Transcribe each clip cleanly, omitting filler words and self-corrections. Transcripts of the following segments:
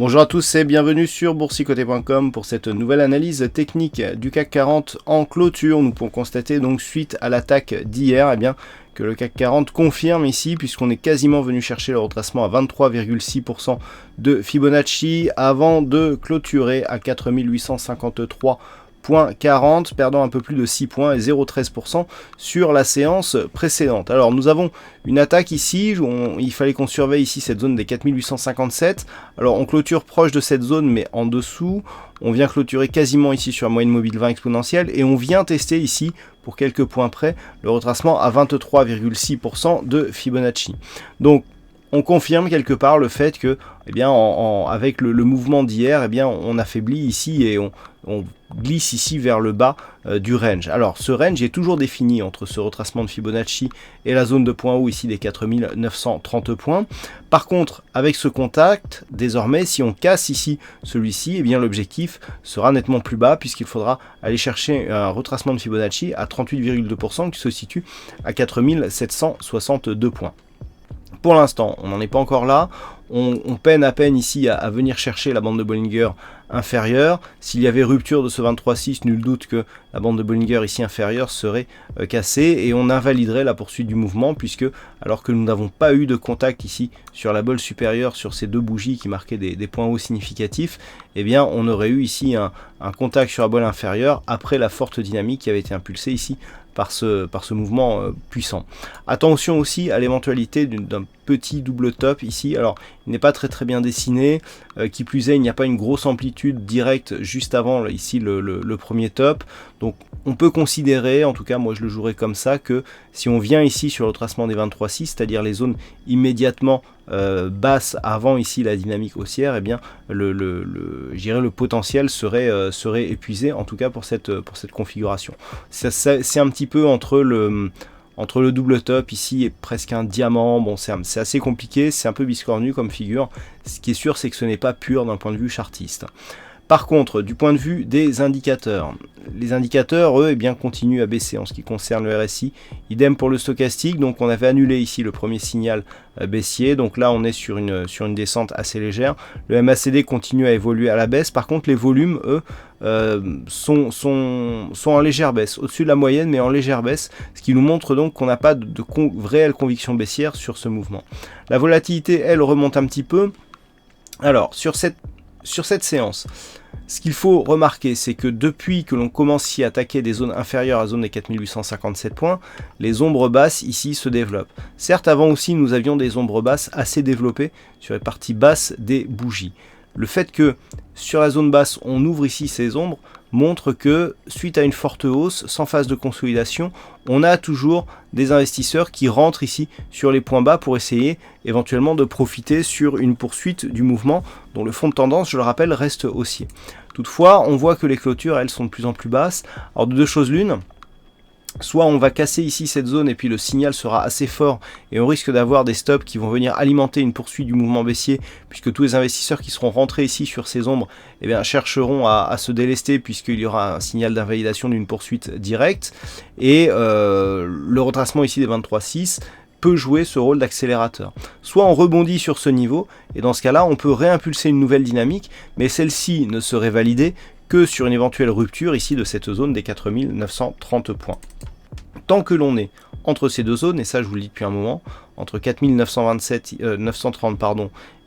Bonjour à tous et bienvenue sur boursicoté.com pour cette nouvelle analyse technique du CAC 40 en clôture. Nous pouvons constater donc suite à l'attaque d'hier que le CAC 40 confirme ici puisqu'on est quasiment venu chercher le retracement à 23,6% de Fibonacci avant de clôturer à 4853,40, perdant un peu plus de 6 points et 0,13% sur la séance précédente. Alors nous avons une attaque ici, il fallait qu'on surveille ici cette zone des 4857. Alors on clôture proche de cette zone mais en dessous. On vient clôturer quasiment ici sur la moyenne mobile 20 exponentielle et on vient tester ici, pour quelques points près, le retracement à 23,6% de Fibonacci. Donc on confirme quelque part le fait que, avec le mouvement d'hier, on affaiblit ici et on glisse ici vers le bas du range. Alors ce range est toujours défini entre ce retracement de Fibonacci et la zone de point haut ici des 4930 points. Par contre, avec ce contact, désormais, si on casse ici celui-ci, l'objectif sera nettement plus bas puisqu'il faudra aller chercher un retracement de Fibonacci à 38,2% qui se situe à 4762 points. Pour l'instant, on n'en est pas encore là. On peine à peine ici à venir chercher la bande de Bollinger inférieure. S'il y avait rupture de ce 23,6, nul doute que la bande de Bollinger ici inférieure serait cassée et on invaliderait la poursuite du mouvement puisque, alors que nous n'avons pas eu de contact ici sur la bolle supérieure sur ces deux bougies qui marquaient des points hauts significatifs, on aurait eu ici un contact sur la bolle inférieure après la forte dynamique qui avait été impulsée ici par ce mouvement puissant. Attention aussi à l'éventualité d'un petit double top ici. Alors il n'est pas très bien dessiné, qui plus est il n'y a pas une grosse amplitude directe juste avant ici le premier top, donc on peut considérer, en tout cas moi je le jouerai comme ça, que si on vient ici sur le tracement des 23,6, c'est-à-dire les zones immédiatement basses avant ici la dynamique haussière, le potentiel serait épuisé, en tout cas pour cette configuration. C'est un petit peu entre le double top ici et presque un diamant. Bon, c'est assez compliqué, c'est un peu biscornu comme figure. Ce qui est sûr, c'est que ce n'est pas pur d'un point de vue chartiste. Par contre, du point de vue des indicateurs, les indicateurs, eux, continuent à baisser en ce qui concerne le RSI. Idem pour le stochastique, donc on avait annulé ici le premier signal baissier, donc là on est sur une descente assez légère. Le MACD continue à évoluer à la baisse, par contre les volumes, eux, sont en légère baisse, au-dessus de la moyenne, mais en légère baisse, ce qui nous montre donc qu'on n'a pas de réelle conviction baissière sur ce mouvement. La volatilité, elle, remonte un petit peu. Alors, sur cette séance, ce qu'il faut remarquer, c'est que depuis que l'on commence à attaquer des zones inférieures à la zone des 4857 points, les ombres basses ici se développent. Certes, avant aussi, nous avions des ombres basses assez développées sur les parties basses des bougies. Le fait que sur la zone basse, on ouvre ici ces ombres montre que suite à une forte hausse, sans phase de consolidation, on a toujours des investisseurs qui rentrent ici sur les points bas pour essayer éventuellement de profiter sur une poursuite du mouvement dont le fond de tendance, je le rappelle, reste haussier. Toutefois, on voit que les clôtures, elles, sont de plus en plus basses. Alors de deux choses l'une, soit on va casser ici cette zone et puis le signal sera assez fort et on risque d'avoir des stops qui vont venir alimenter une poursuite du mouvement baissier puisque tous les investisseurs qui seront rentrés ici sur ces ombres chercheront à se délester puisqu'il y aura un signal d'invalidation d'une poursuite directe et le retracement ici des 23,6 peut jouer ce rôle d'accélérateur. Soit on rebondit sur ce niveau et dans ce cas-là on peut réimpulser une nouvelle dynamique mais celle-ci ne serait validée que sur une éventuelle rupture ici de cette zone des 4930 points. Tant que l'on est entre ces deux zones, et ça je vous le dis depuis un moment, entre 4930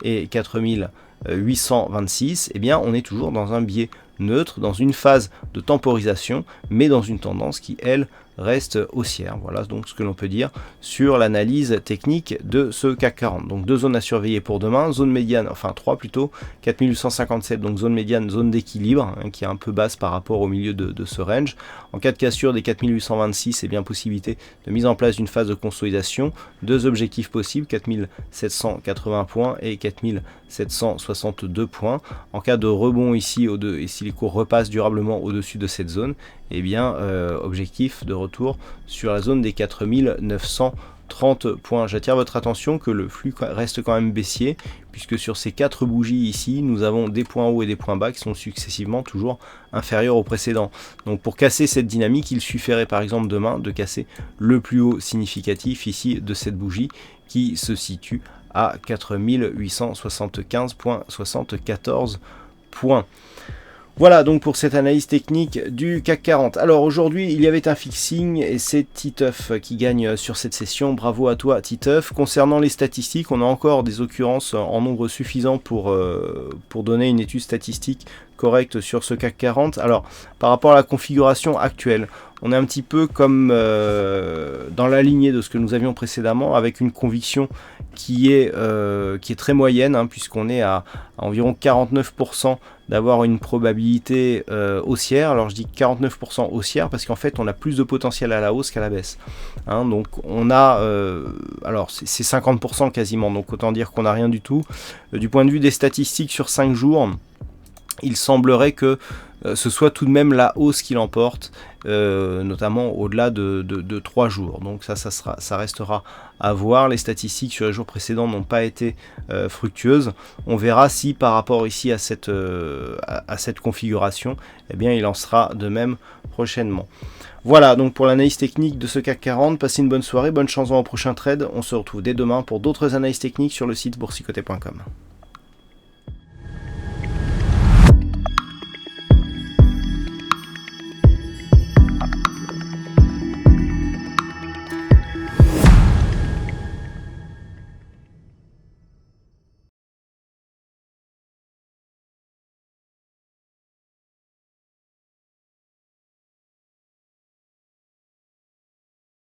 et 4826, on est toujours dans un biais neutre, dans une phase de temporisation, mais dans une tendance qui, elle, reste haussière. Voilà donc ce que l'on peut dire sur l'analyse technique de ce CAC 40. Donc deux zones à surveiller pour demain, zone médiane, enfin trois plutôt, 4857, donc zone médiane, zone d'équilibre, qui est un peu basse par rapport au milieu de ce range. En cas de cassure des 4826, possibilité de mise en place d'une phase de consolidation, deux objectifs possibles, 4780 points et 4762 points. En cas de rebond ici, et si les cours repassent durablement au-dessus de cette zone, objectif de retour sur la zone des 4930 points. J'attire votre attention que le flux reste quand même baissier, puisque sur ces quatre bougies ici, nous avons des points hauts et des points bas qui sont successivement toujours inférieurs aux précédents. Donc pour casser cette dynamique, il suffirait par exemple demain de casser le plus haut significatif ici de cette bougie, qui se situe à 4875,74 points. Voilà donc pour cette analyse technique du CAC 40. Alors aujourd'hui il y avait un fixing et c'est Titeuf qui gagne sur cette session. Bravo à toi Titeuf. Concernant les statistiques, on a encore des occurrences en nombre suffisant pour donner une étude statistique correcte sur ce CAC 40. Alors par rapport à la configuration actuelle, on est un petit peu comme dans la lignée de ce que nous avions précédemment, avec une conviction qui est très moyenne, hein, puisqu'on est à environ 49% d'avoir une probabilité haussière. Alors je dis 49% haussière parce qu'en fait on a plus de potentiel à la hausse qu'à la baisse, hein, donc on a alors c'est 50% quasiment, donc autant dire qu'on n'a rien du tout. Du point de vue des statistiques sur 5 jours, il semblerait que ce soit tout de même la hausse qui l'emporte, notamment au-delà de 3 jours. Donc ça restera à voir. Les statistiques sur les jours précédents n'ont pas été fructueuses. On verra si par rapport ici à cette configuration, eh bien, il en sera de même prochainement. Voilà donc pour l'analyse technique de ce CAC 40. Passez une bonne soirée, bonne chance dans le prochain trade. On se retrouve dès demain pour d'autres analyses techniques sur le site boursicoté.com.